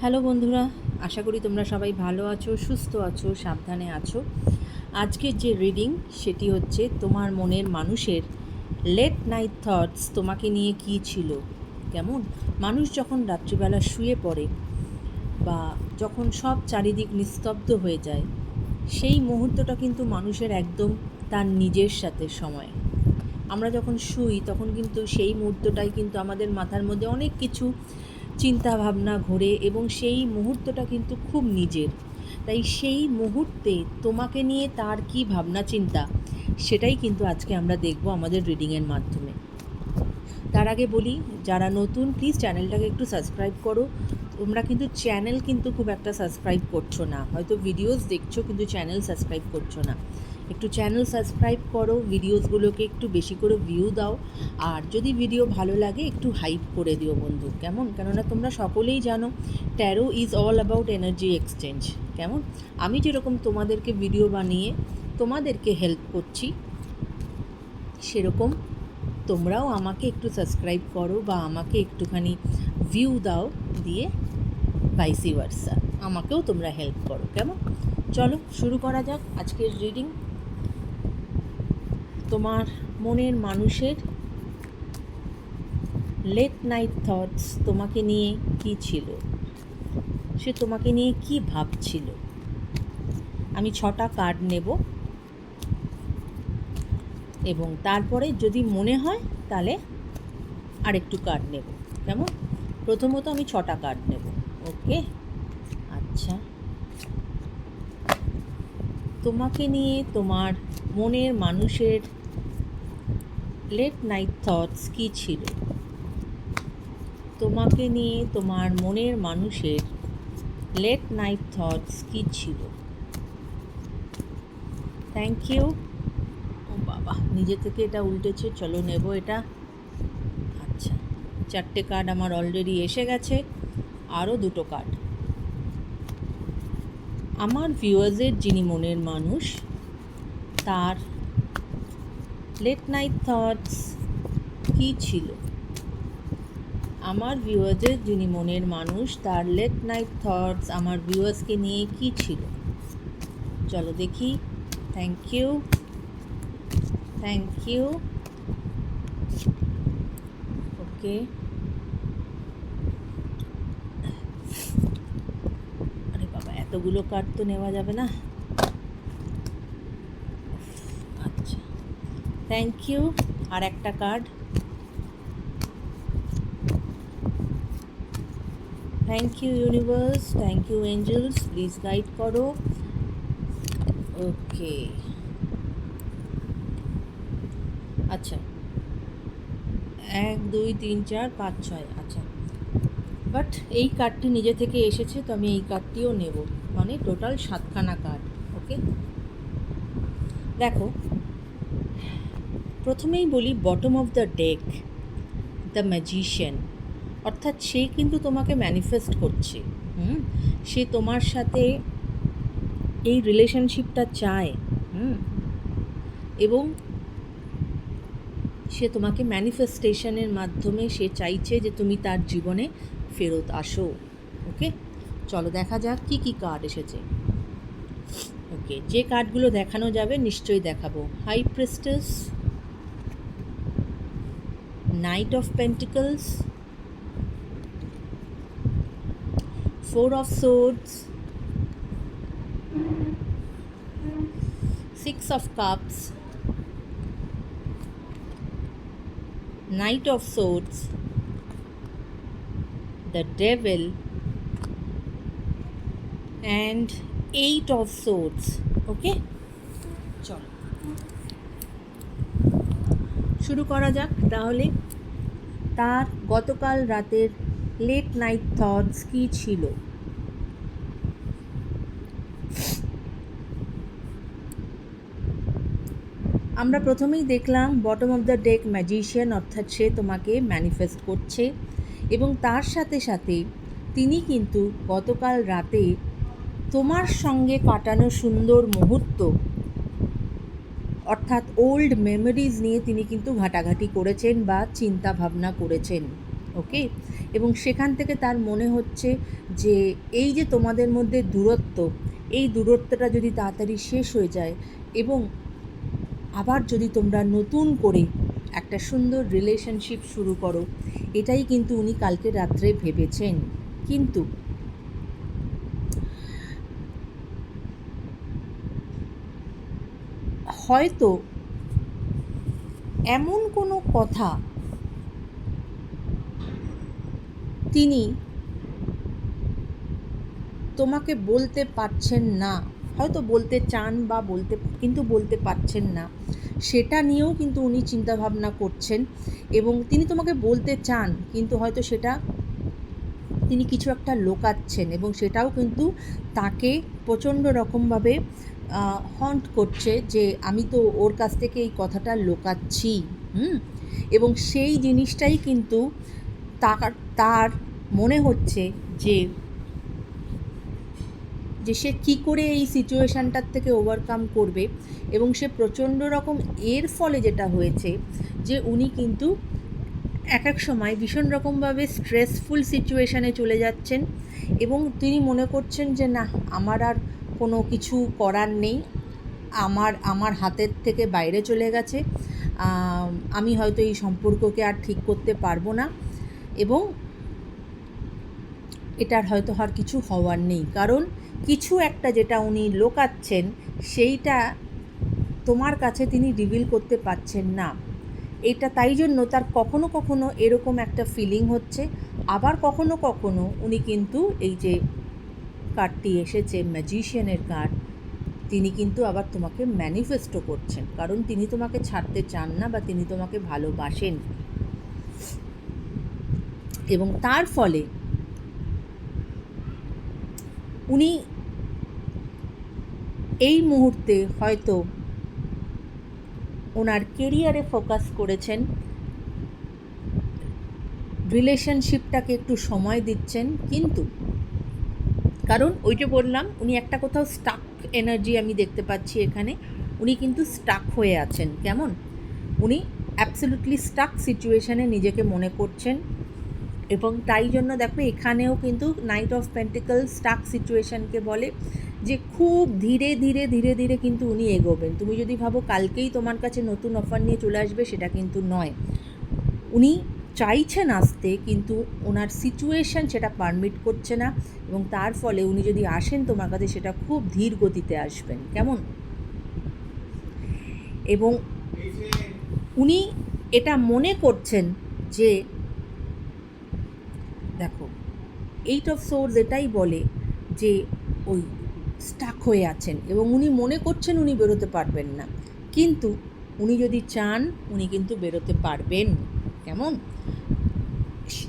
Hello বন্ধুরা, আশা করি তোমরা সবাই ভালো আছো, সুস্থ আছো, সাবধানে আছো। আজকের যে রিডিং সেটি হচ্ছে তোমার মনের মানুষের লেট নাইট থটস তোমাকে নিয়ে কী ছিল। কেমন মানুষ যখন রাত্রিবেলা শুয়ে পড়ে বা যখন সব চারিদিক নিস্তব্ধ হয়ে যায়, সেই মুহূর্তটা কিন্তু মানুষের একদম তার নিজের সাথে সময়। আমরা যখন শুই তখন কিন্তু সেই মুহূর্তটাই কিন্তু আমাদের মাথার মধ্যে অনেক কিছু চিন্তা ভাবনা ঘোরে এবং সেই মুহূর্তটা কিন্তু খুব নিজের। তাই সেই মুহূর্তে তোমাকে নিয়ে তার কি ভাবনা চিন্তা, সেটাই কিন্তু আজকে আমরা দেখব আমাদের রিডিংয়ের মাধ্যমে। তার আগে বলি, যারা নতুন প্লিজ চ্যানেলটাকে একটু সাবস্ক্রাইব করো। তোমরা কিন্তু চ্যানেল কিন্তু খুব একটা সাবস্ক্রাইব করছো না, হয়তো ভিডিওস দেখছো কিন্তু চ্যানেল সাবস্ক্রাইব করছো না। একটু চ্যানেল সাবস্ক্রাইব করো, ভিডিওসগুলোকে একটু বেশি করে ভিউ দাও, আর যদি ভিডিও ভালো লাগে একটু হাইপ করে দিও বন্ধু, কেমন? কেননা তোমরা সকলেই জানো taro is all about energy exchange. কেমন আমি যেরকম তোমাদেরকে ভিডিও বানিয়ে তোমাদেরকে হেল্প করছি, সেরকম তোমরাও আমাকে একটু সাবস্ক্রাইব করো বা আমাকে একটুখানি ভিউ দাও, দিয়ে ভাইসি ভার্সা আমাকেও তোমরা হেল্প করো। কেমন? চলো শুরু করা যাক আজকের রিডিং। তোমার মনের মানুষের লেট নাইট থটস তোমাকে নিয়ে কী ছিল, সে তোমাকে নিয়ে কী ভাবছিল। আমি 6টা কার্ড নেব এবং তারপরে যদি মনে হয় তাহলে আরেকটু কার্ড নেব। কেমন? প্রথমত আমি 6টা কার্ড নেব। ওকে, আচ্ছা। তোমাকে নিয়ে তোমার মনের মানুষের লেট নাইট থটস কী ছিল। তোমাকে নিয়ে তোমার মনের মানুষের লেট নাইট থটস কী ছিল। Thank you. ও বাবা, নিজে থেকে এটা উল্টেছে, চলো নেব এটা। আচ্ছা, 4টে কার্ড আমার অলরেডি এসে গেছে, আরও 2টো কার্ড। আমার ভিউয়ার্সের যিনি মনের মানুষ, তার লেট নাইট থটস কী ছিল। আমার ভিউয়ার্সের যিনি মনের মানুষ, তার লেট নাইট থটস আমার ভিউয়ার্সকে নিয়ে কী ছিল। চলো দেখি। Thank you, thank you. Okay, আরে বাবা, এতগুলো কার্ড তো নেওয়া যাবে না। আচ্ছা, থ্যাংক ইউ। আর একটা card. Thank you universe, thank you angels, please guide করো। ওকে, আচ্ছা, 1 2 3 4 5 6। আচ্ছা, বাট এই কার্ডটি নিজে থেকে এসেছে, তো আমি এই কার্ডটিও নেব, মানে টোটাল 7খানা কার্ড। ওকে, দেখো, প্রথমেই বলি bottom of the deck, the magician. অর্থাৎ সে কিন্তু তোমাকে ম্যানিফেস্ট করছে। সে তোমার সাথে এই রিলেশনশিপটা চায়। এবং সে তোমাকে ম্যানিফেস্টেশনের মাধ্যমে সে চাইছে যে তুমি তার জীবনে ফেরত আসো। ওকে, চলো দেখা যাক কী কী কার্ড এসেছে। ওকে, যে কার্ডগুলো দেখানো যাবে নিশ্চয়ই দেখাবো। High priestess, knight of pentacles, 4 of swords, 6 of cups, Knight of Swords, the Devil, and 8 of Swords. ওকে, চলো শুরু করা যাক তাহলে। তার গতকাল রাতের লেট নাইট থটস কী ছিল। আমরা প্রথমেই দেখলাম bottom of the deck magician, অর্থাৎ সে তোমাকে ম্যানিফেস্ট করছে এবং তার সাথে সাথে তিনি কিন্তু গতকাল রাতে তোমার সঙ্গে কাটানো সুন্দর মুহূর্ত, অর্থাৎ ওল্ড মেমোরিজ নিয়ে তিনি কিন্তু ঘাটাঘাটি করেছেন বা চিন্তা ভাবনা করেছেন। ওকে, এবং সেখান থেকে তার মনে হচ্ছে যে এই যে তোমাদের মধ্যে দূরত্ব, এই দূরত্বটা যদি তাড়াতাড়ি শেষ হয়ে যায় এবং আবার যদি তোমরা নতুন করে একটা সুন্দর রিলেশনশিপ শুরু করো, এটাই কিন্তু উনি কালকে রাত্রে ভেবেছেন। কিন্তু হয়তো এমন কোনো কথা তিনি তোমাকে বলতে পারছেন না, হয়তো বলতে চান বা বলতে পারছেন না, সেটা নিয়েও কিন্তু উনি চিন্তাভাবনা করছেন। এবং তিনি তোমাকে বলতে চান, কিন্তু হয়তো সেটা তিনি কিছু একটা লুকাচ্ছেন, এবং সেটাও কিন্তু তাকে প্রচণ্ড রকমভাবে হন্ট করছে যে আমি তো ওর কাছ থেকে এই কথাটা লুকাচ্ছি। এবং সেই জিনিসটাই কিন্তু তার মনে হচ্ছে যে সে কী করে এই সিচুয়েশানটার থেকে ওভারকাম করবে। এবং সে প্রচণ্ড রকম, এর ফলে যেটা হয়েছে যে উনি কিন্তু এক এক সময় ভীষণ রকমভাবে স্ট্রেসফুল সিচুয়েশানে চলে যাচ্ছেন, এবং তিনি মনে করছেন যে না, আমার আর কোনো কিছু করার নেই, আমার হাতের থেকে বাইরে চলে গেছে, আমি হয়তো এই সম্পর্ককে আর ঠিক করতে পারবো না, এবং এটার হয়তো আর কিছু হওয়ার নেই। কারণ কিছু একটা যেটা উনি লুকাচ্ছেন, সেইটা তোমার কাছে তিনি রিভিল করতে পারছেন না। এটা তাই জন্য তার কখনো কখনো এরকম একটা ফিলিং হচ্ছে। আবার কখনো কখনো উনি কিন্তু এই যে কার্ডটি এসেছে, ম্যাজিশিয়ানের কার্ড, তিনি কিন্তু আবার তোমাকে ম্যানিফেস্টও করছেন, কারণ তিনি তোমাকে ছাড়তে চান না বা তিনি তোমাকে ভালোবাসেন। এবং তার ফলে উনি এই মুহূর্তে হয়তো ওনার কেরিয়ারে ফোকাস করেছেন, রিলেশনশিপটাকে একটু সময় দিচ্ছেন। কিন্তু কারণ ওই যে বললাম, উনি একটা কোথাও স্টাক এনার্জি আমি দেখতে পাচ্ছি এখানে, উনি কিন্তু স্টাক হয়ে আছেন। কেমন উনি অ্যাবসলিউটলি স্টাক সিচুয়েশানে নিজেকে মনে করছেন। এবং তাই জন্য দেখো এখানেও কিন্তু নাইট অফ পেন্টিকল স্টাক সিচুয়েশানকে বলে যে খুব ধীরে ধীরে ধীরে ধীরে কিন্তু উনি এগোবেন। তুমি যদি ভাবো কালকেই তোমার কাছে নতুন অফার নিয়ে চলে আসবে, সেটা কিন্তু নয়। উনি চাইছেন আসতে, কিন্তু ওনার সিচুয়েশান সেটা পারমিট করছে না, এবং তার ফলে উনি যদি আসেন তোমার কাছে, সেটা খুব ধীর গতিতে আসবেন। কেমন এবং উনি এটা মনে করছেন যে দেখো, 8 অফ সোর্স এটাই বলে যে ওই স্টাক হয়ে আছেন, এবং উনি মনে করছেন উনি বেরোতে পারবেন না, কিন্তু উনি যদি চান উনি কিন্তু বেরোতে পারবেন। কেমন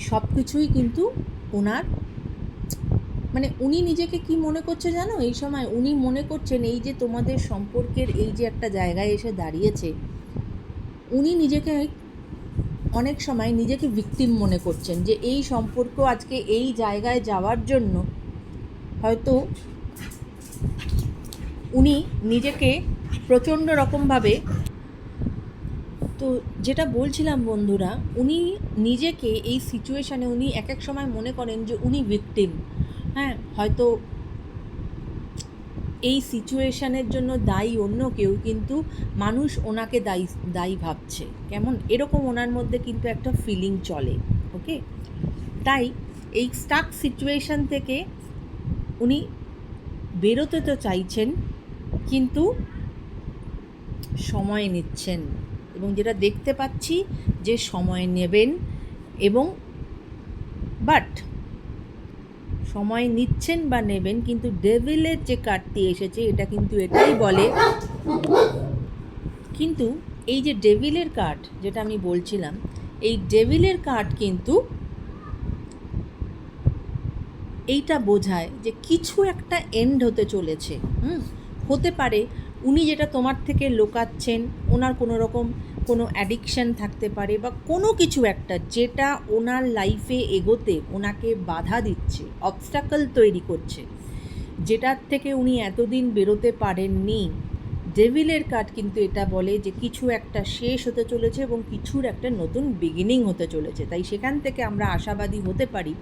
সব কিছুই কিন্তু ওনার, মানে উনি নিজেকে কি মনে করছে জানো, এই সময় উনি মনে করছেন এই যে তোমাদের সম্পর্কের এই যে একটা জায়গায় এসে দাঁড়িয়েছে, উনি নিজেকে অনেক সময় নিজেকে ভিকটিম মনে করছেন, যে এই সম্পর্ক আজকে এই জায়গায় যাওয়ার জন্য হয়তো উনি নিজেকে প্রচণ্ড রকমভাবে, তো যেটা বলছিলাম বন্ধুরা, উনি নিজেকে এই সিচুয়েশানে উনি এক এক সময় মনে করেন যে উনি ভিকটিম। হ্যাঁ, হয়তো এই সিচুয়েশানের জন্য দায়ী অন্য কেউ, কিন্তু মানুষ ওনাকে দায়ী ভাবছে। কেমন এরকম ওনার মধ্যে কিন্তু একটা ফিলিং চলে। ওকে, তাই এই স্টাক সিচুয়েশান থেকে উনি বেরোতে তো চাইছেন, কিন্তু সময় নিচ্ছেন, এবং যেটা দেখতে পাচ্ছি যে সময় নেবেন, এবং বাট সময় নিচ্ছেন বা নেবেন, কিন্তু ডেভিলের যে কার্ডটি এসেছে এটা কিন্তু এটাই বলে, কিন্তু এই যে ডেভিলের কার্ড যেটা আমি বলছিলাম, এই ডেভিলের কার্ড কিন্তু এইটা বোঝায় যে কিছু একটা এন্ড হতে চলেছে। হতে পারে উনি যেটা তোমার থেকে লুকাচ্ছেন, ওনার কোনো রকম কোনো অ্যাডিকশান থাকতে পারে, বা কোনো কিছু একটা যেটা ওনার লাইফে এগোতে ওনাকে বাধা দিচ্ছে, অবস্টাকল তৈরি করছে, যেটার থেকে উনি এতদিন বেরোতে পারেননি, ডেভিলের কার্ড কিন্তু এটা বলে যে কিছু একটা শেষ হতে চলেছে এবং কিছুর একটা নতুন বিগিনিং হতে চলেছে। তাই সেখান থেকে আমরা আশাবাদী হতে পারি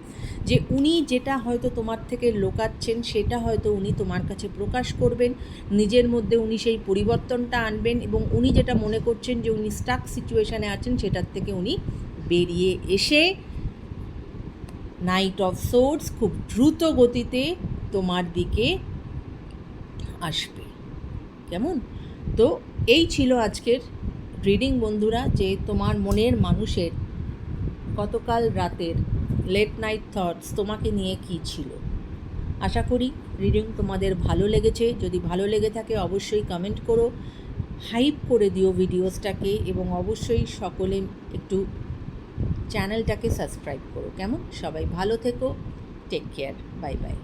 যে উনি যেটা হয়তো তোমার থেকে লুকাচ্ছেন সেটা হয়তো উনি তোমার কাছে প্রকাশ করবেন, নিজের মধ্যে উনি সেই পরিবর্তনটা আনবেন এবং উনি যেটা মনে করছেন যে উনি স্টাক সিচুয়েশানে আছেন সেটার থেকে উনি বেরিয়ে এসে নাইট অফ সোর্ডস খুব দ্রুত গতিতে তোমার দিকে আসবে। কেমন? তো এই ছিল আজকের রিডিং বন্ধুরা, যে তোমার মনের মানুষের গতকাল রাতের লেট নাইট থটস তোমাকে নিয়ে কী ছিল। আশা করি রিডিং তোমাদের ভালো লেগেছে। যদি ভালো লেগে থাকে অবশ্যই কমেন্ট করো, হাইপ করে দিও ভিডিওসটাকে এবং অবশ্যই সকলে একটু চ্যানেলটাকে সাবস্ক্রাইব করো। কেমন? সবাই ভালো থেকো, টেক কেয়ার, বাই বাই।